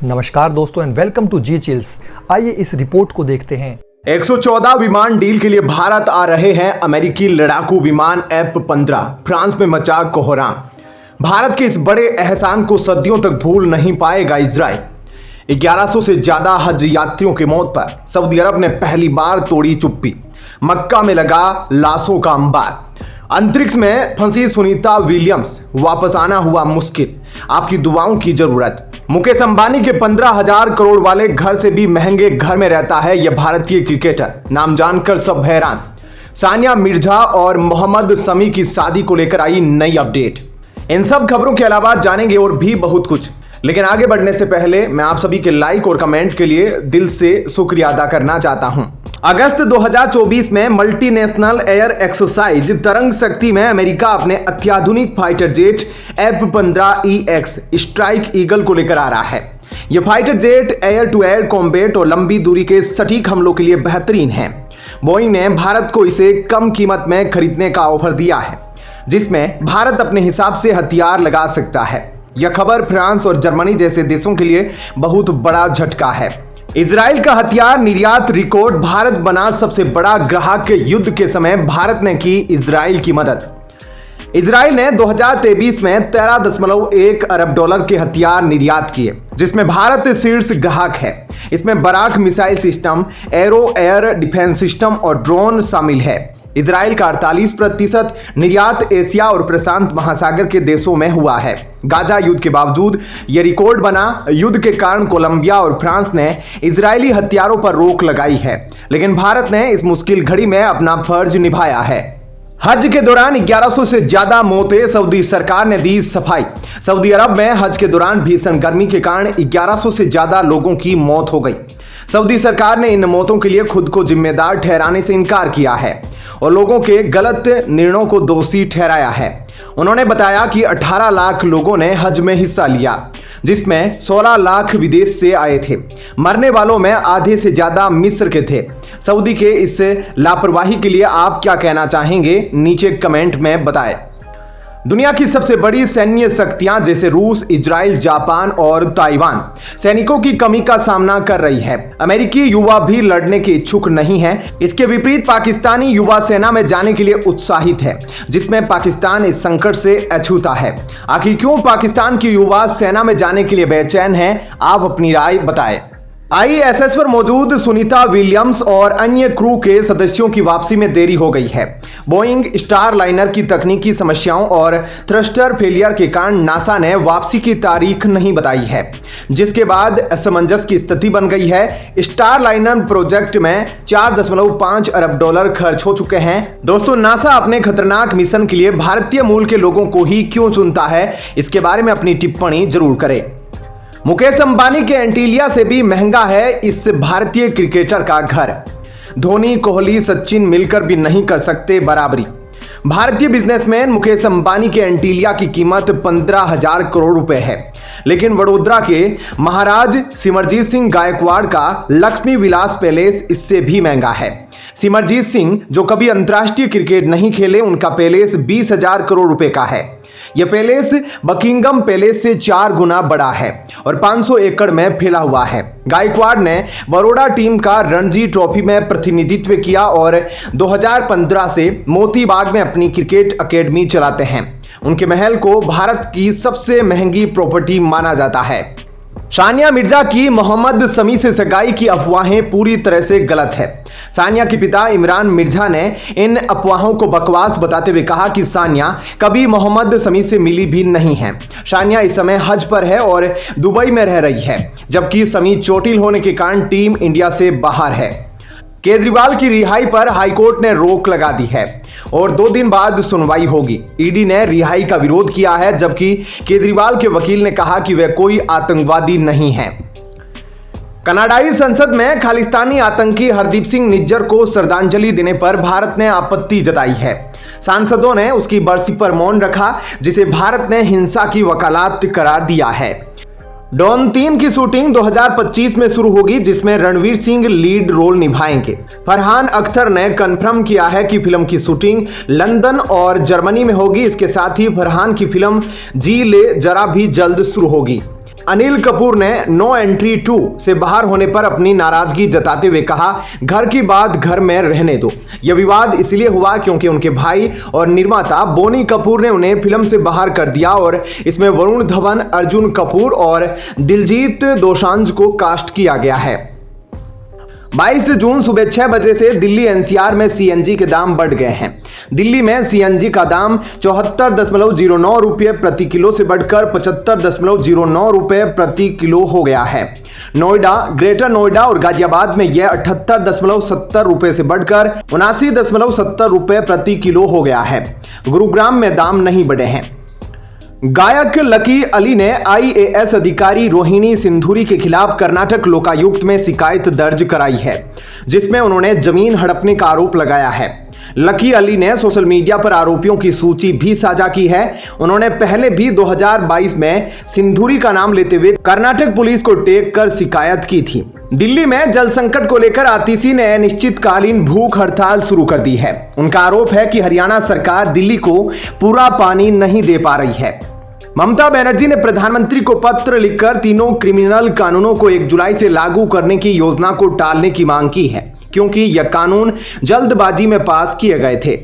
नमस्कार दोस्तों and welcome to जी चिल्स। आइए इस रिपोर्ट को देखते हैं। 114 विमान डील के लिए भारत आ रहे हैं अमेरिकी लड़ाकू विमान F-15। फ्रांस में मचा कोहराम। भारत के इस बड़े एहसान को सदियों तक भूल नहीं पाएगा इजराइल। 1100 से ज्यादा हज यात्रियों की मौत पर सऊदी अरब ने पहली बार तोड़ी चुप्पी। मक्का में लगा लाशों का अंबार। अंतरिक्ष में फंसी सुनीता विलियम्स, वापस आना हुआ मुश्किल। आपकी दुआओं की जरूरत। मुकेश अंबानी के 15,000 करोड़ वाले घर से भी महंगे घर में रहता है यह भारतीय क्रिकेटर। नाम जानकर सब हैरान। सानिया मिर्जा और मोहम्मद शमी की शादी को लेकर आई नई अपडेट। इन सब खबरों के अलावा जानेंगे और भी बहुत कुछ, लेकिन आगे बढ़ने से पहले मैं आप सभी के लाइक और कमेंट के लिए दिल से शुक्रिया अदा करना चाहता हूं। अगस्त 2024 में मल्टीनेशनल एयर एक्सरसाइज तरंग शक्ति में अमेरिका अपने अत्याधुनिक fighter jet F-15EX strike eagle को लेकर आ रहा है। यह fighter jet air to air combat और लंबी दूरी के सटीक हमलों के लिए बेहतरीन है। बोइंग ने भारत को इसे कम कीमत में खरीदने का ऑफर दिया है, जिसमें भारत अपने हिसाब से हथियार लगा सकता है। यह खबर फ्रांस और जर्मनी जैसे देशों के लिए बहुत बड़ा झटका है। इजराइल का हथियार निर्यात रिकॉर्ड। भारत बना सबसे बड़ा ग्राहक। युद्ध के समय भारत ने की इजराइल की मदद। इजराइल ने 2023 में 13.1 अरब डॉलर के हथियार निर्यात किए, जिसमें भारत शीर्ष ग्राहक है। इसमें Barak missile system, arrow air defence system और ड्रोन शामिल है। इजराइल का 48% निर्यात एशिया और प्रशांत महासागर के देशों में हुआ है। गाजा युद्ध के बावजूद यह रिकॉर्ड बना। युद्ध के कारण कोलंबिया और फ्रांस ने इजरायली हथियारों पर रोक लगाई है, लेकिन भारत ने इस मुश्किल घड़ी में अपना फर्ज निभाया है। हज के दौरान 1100 से ज्यादा मौतें। सऊदी सरकार ने दी सफाई। सऊदी अरब में हज के दौरान भीषण गर्मी के कारण 1100 से ज्यादा लोगों की मौत हो गई। सऊदी सरकार ने इन मौतों के लिए खुद को जिम्मेदार ठहराने से इनकार किया है और लोगों के गलत निर्णयों को दोषी ठहराया है। उन्होंने बताया कि 18 लाख लोगों ने हज में हिस्सा लिया, जिसमें 16 लाख विदेश से आए थे। मरने वालों में आधे से ज्यादा मिस्र के थे। सऊदी के इस लापरवाही के लिए आप क्या कहना चाहेंगे, नीचे कमेंट में बताएं। दुनिया की सबसे बड़ी सैन्य शक्तियां जैसे रूस, इजराइल, जापान और ताइवान सैनिकों की कमी का सामना कर रही है। अमेरिकी युवा भी लड़ने के इच्छुक नहीं है। इसके विपरीत पाकिस्तानी युवा सेना में जाने के लिए उत्साहित है, जिसमें पाकिस्तान इस संकट से अछूता है। आखिर क्यों पाकिस्तान की युवा सेना में जाने के लिए बेचैन है, आप अपनी राय बताएं। ISS पर मौजूद सुनीता विलियम्स और अन्य क्रू के सदस्यों की वापसी में देरी हो गई है। बोइंग स्टार लाइनर की तकनीकी समस्याओं और थ्रस्टर फेलियर के कारण नासा ने वापसी की तारीख नहीं बताई है, जिसके बाद असमंजस की स्थिति बन गई है। स्टार लाइनर प्रोजेक्ट में 4.5 अरब डॉलर खर्च हो चुके हैं। दोस्तों, नासा अपने खतरनाक मिशन के लिए भारतीय मूल के लोगों को ही क्यों चुनता है, इसके बारे में अपनी टिप्पणी जरूर करें। मुकेश अंबानी के एंटीलिया से भी महंगा है इस भारतीय क्रिकेटर का घर। धोनी, कोहली, सचिन मिलकर भी नहीं कर सकते बराबरी। भारतीय बिजनेसमैन मुकेश अंबानी के एंटीलिया की कीमत 15,000 करोड़ रुपए है, लेकिन वडोदरा के महाराज सिमरजीत सिंह गायकवाड़ का लक्ष्मी विलास पैलेस इससे भी महंगा है। सिमरजीत सिंह जो कभी अंतर्राष्ट्रीय क्रिकेट नहीं खेले, उनका पैलेस 20,000 करोड़ रुपए का है। यह पैलेस बकिंगम पैलेस से 4 गुना बड़ा है और 500 एकड़ में फैला हुआ है। गायकवाड़ ने बड़ौदा टीम का रणजी ट्रॉफी में प्रतिनिधित्व किया और 2015 से मोती बाग में अपनी क्रिकेट अकेडमी चलाते हैं। उनके महल को भारत की सबसे महंगी प्रॉपर्टी माना जाता है। सानिया मिर्जा की मोहम्मद शमी से सगाई की अफवाहें पूरी तरह से गलत है। सानिया के पिता इमरान मिर्जा ने इन अफवाहों को बकवास बताते हुए कहा कि सानिया कभी मोहम्मद शमी से मिली भी नहीं है। सानिया इस समय हज पर है और दुबई में रह रही है, जबकि शमी चोटिल होने के कारण टीम इंडिया से बाहर है। केजरीवाल की रिहाई पर हाईकोर्ट ने रोक लगा दी है और 2 दिन बाद सुनवाई होगी। ईडी ने रिहाई का विरोध किया है, जबकि केजरीवाल के वकील ने कहा कि वह कोई आतंकवादी नहीं है। कनाडाई संसद में खालिस्तानी आतंकी हरदीप सिंह निज्जर को श्रद्धांजलि देने पर भारत ने आपत्ति जताई है। सांसदों ने उसकी बरसी पर मौन रखा, जिसे भारत ने हिंसा की वकालत करार दिया है। डॉन 3 की शूटिंग 2025 में शुरू होगी, जिसमें रणवीर सिंह लीड रोल निभाएंगे। फरहान अख्तर ने कंफर्म किया है कि फिल्म की शूटिंग लंदन और जर्मनी में होगी। इसके साथ ही फरहान की फिल्म जी ले जरा भी जल्द शुरू होगी। अनिल कपूर ने नो एंट्री 2 से बाहर होने पर अपनी नाराजगी जताते हुए कहा, घर की बात घर में रहने दो। यह विवाद इसलिए हुआ क्योंकि उनके भाई और निर्माता बोनी कपूर ने उन्हें फिल्म से बाहर कर दिया और इसमें वरुण धवन, अर्जुन कपूर और दिलजीत दोसांझ को कास्ट किया गया है। 22 जून सुबह 6 बजे से दिल्ली एनसीआर में सीएनजी के दाम बढ़ गए हैं। दिल्ली में सीएनजी का दाम 74.09 रुपये प्रति किलो से बढ़कर 75.09 रुपये प्रति किलो हो गया है। नोएडा, ग्रेटर नोएडा और गाजियाबाद में यह 78.70 रुपये से बढ़कर 79.70 रुपये प्रति किलो हो गया है। गुरुग्राम में दाम नहीं बढ़े हैं। गायक लकी अली ने आईएएस अधिकारी रोहिणी सिंधूरी के खिलाफ कर्नाटक लोकायुक्त में शिकायत दर्ज कराई है, जिसमें उन्होंने जमीन हड़पने का आरोप लगाया है। लकी अली ने सोशल मीडिया पर आरोपियों की सूची भी साझा की है। उन्होंने पहले भी 2022 में सिंधूरी का नाम लेते हुए कर्नाटक पुलिस को टैग कर शिकायत की थी। दिल्ली में जल संकट को लेकर आरटीसी ने अनिश्चितकालीन भूख हड़ताल शुरू कर दी है। उनका आरोप है कि हरियाणा सरकार दिल्ली को पूरा पानी नहीं दे पा रही है। ममता बनर्जी ने प्रधानमंत्री को पत्र लिखकर तीनों क्रिमिनल कानूनों को 1 जुलाई से लागू करने की योजना को टालने की मांग की है, क्योंकि यह कानून जल्दबाजी में पास किए गए थे।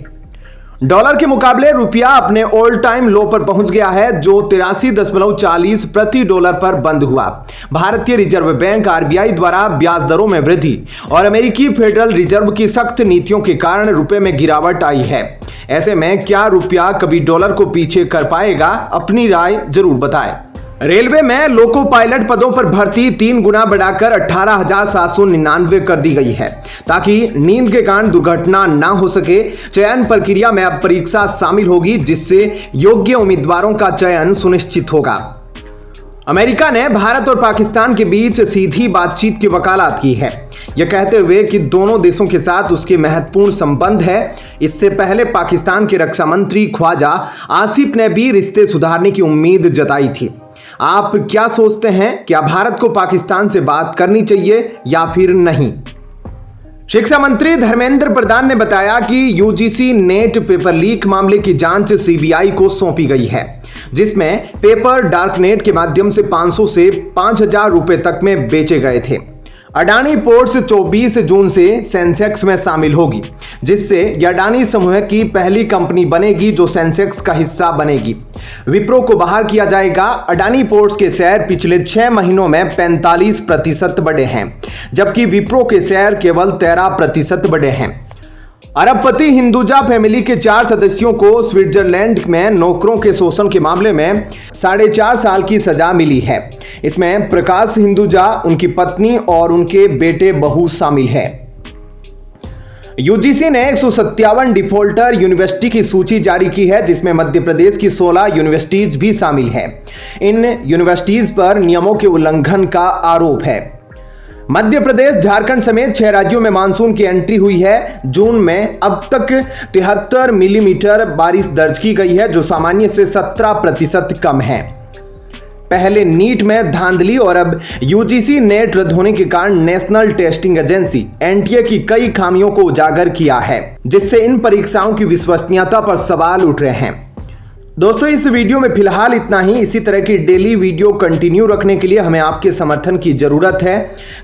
डॉलर के मुकाबले रुपया अपने ऑल टाइम लो पर पहुंच गया है, जो 83.40 प्रति डॉलर पर बंद हुआ। भारतीय रिजर्व बैंक आरबीआई द्वारा ब्याज दरों में वृद्धि और अमेरिकी फेडरल रिजर्व की सख्त नीतियों के कारण रुपए में गिरावट आई है। ऐसे में क्या रुपया कभी डॉलर को पीछे कर पाएगा? अपनी राय जरूर बताएं। रेलवे में लोको पायलट पदों पर भर्ती 3 गुना बढ़ाकर 18,799 कर दी गई है, ताकि नींद के कारण दुर्घटना ना हो सके। चयन प्रक्रिया में अब परीक्षा शामिल होगी, जिससे योग्य उम्मीदवारों का चयन सुनिश्चित होगा। अमेरिका ने भारत और पाकिस्तान के बीच सीधी बातचीत की वकालत की है, यह कहते हुए कि दोनों देशों के साथ उसके महत्वपूर्ण संबंध है। इससे पहले पाकिस्तान के रक्षा मंत्री ख्वाजा आसिफ ने भी रिश्ते सुधारने की उम्मीद जताई थी। आप क्या सोचते हैं? क्या भारत को पाकिस्तान से बात करनी चाहिए या फिर नहीं? शिक्षा मंत्री धर्मेंद्र प्रधान ने बताया कि यूजीसी नेट पेपर लीक मामले की जांच सीबीआई को सौंपी गई है, जिसमें पेपर डार्कनेट के माध्यम से 500 से 5,000 रुपए तक में बेचे गए थे। अडानी पोर्ट्स 24 जून से सेंसेक्स में शामिल होगी, जिससे यह अडानी समूह की पहली कंपनी बनेगी जो सेंसेक्स का हिस्सा बनेगी। विप्रो को बाहर किया जाएगा। अडानी पोर्ट्स के शेयर पिछले 6 महीनों में 45% बढ़े हैं, जबकि विप्रो के शेयर केवल 13% बढ़े हैं। अरबपति हिंदुजा फैमिली के 4 सदस्यों को स्विट्जरलैंड में नौकरों के शोषण के मामले में 4.5 साल की सजा मिली है। इसमें प्रकाश हिंदुजा, उनकी पत्नी और उनके बेटे बहू शामिल है। यूजीसी ने 157 डिफॉल्टर यूनिवर्सिटी की सूची जारी की है, जिसमें मध्य प्रदेश की 16 यूनिवर्सिटीज भी शामिल है। इन यूनिवर्सिटीज पर नियमों के उल्लंघन का आरोप है। मध्य प्रदेश, झारखंड समेत 6 राज्यों में मानसून की एंट्री हुई है। जून में अब तक 73 मिलीमीटर बारिश दर्ज की गई है, जो सामान्य से 17% कम है। पहले नीट में धांधली और अब यूजीसी नेट रद्द होने के कारण नेशनल टेस्टिंग एजेंसी एनटीए की कई खामियों को उजागर किया है, जिससे इन परीक्षाओं की विश्वसनीयता पर सवाल उठ रहे हैं। दोस्तों, इस वीडियो में फिलहाल इतना ही। इसी तरह की डेली वीडियो कंटिन्यू रखने के लिए हमें आपके समर्थन की जरूरत है।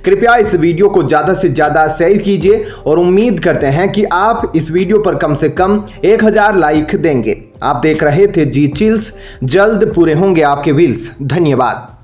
कृपया इस वीडियो को ज़्यादा से ज़्यादा शेयर कीजिए और उम्मीद करते हैं कि आप इस वीडियो पर कम से कम 1000 लाइक देंगे। आप देख रहे थे जी चिल्स। जल्द पूरे होंगे आपके व्हील्स। धन्यवाद।